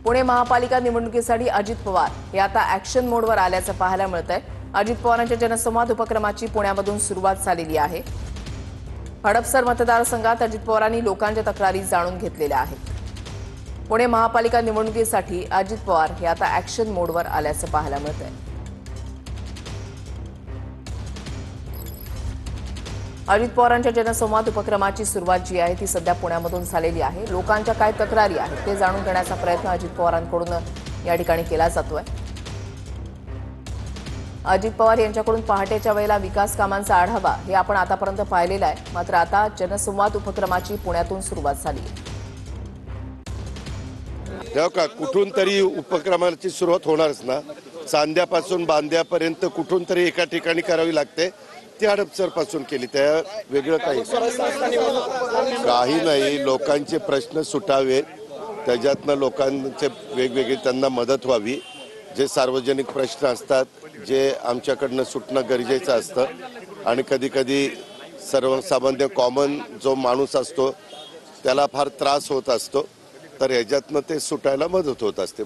पुणे महापालिका निवडणुकीसाठी अजित पवार हे आता ऍक्शन मोडवर आल्याचं पाहायला मिळतंय। अजित पवारांच्या जनसंवाद उपक्रमाची पुण्यामधून सुरुवात झालेली आहे। हडपसर मतदारसंघात अजित पवारांनी लोकांच्या तक्रारी जाणून घेतलेल्या आहेत। पुणे महापालिका निवडणुकीसाठी अजित पवार हे आता ऍक्शन मोडवर आल्याचं पाहायला मिळतंय। अजित पवारांच्या जनसंवाद उपक्रमाची सुरुवात जी आहे ती सध्या पुण्यामधून झालेली आहे। लोकांच्या काय तक्रारी आहेत ते जाणून घेण्याचा प्रयत्न अजित पवारांकडून या ठिकाणी केला जातोय। अजित पवार यांच्याकडून पहाटेच्या वेळेला विकास कामांचा आढावा हे आपण आतापर्यंत पाहिलेला आहे, मात्र आता जनसंवाद उपक्रमाची पुण्यातून सुरुवात झाली आहे। तेव्हा कुठून तरी उपक्रमाची सुरुवात होणारच ना। चांद्यापासून बांद्यापर्यंत कुठून तरी एका ठिकाणी करावी लागते। ती हडपसर पासून केली, त्या वेगळं काही नाही। लोकांचे प्रश्न सुटावेत, त्याच्यातनं लोकांचे वेगवेगळे त्यांना मदत व्हावी। जे सार्वजनिक प्रश्न असतात जे आमच्याकडनं सुटणं गरजेचं असतं आणि कधी कधी सर्वसामान्य कॉमन जो माणूस असतो त्याला फार त्रास होत असतो, तर ह्याच्यातनं ते सुटायला मदत होत असते।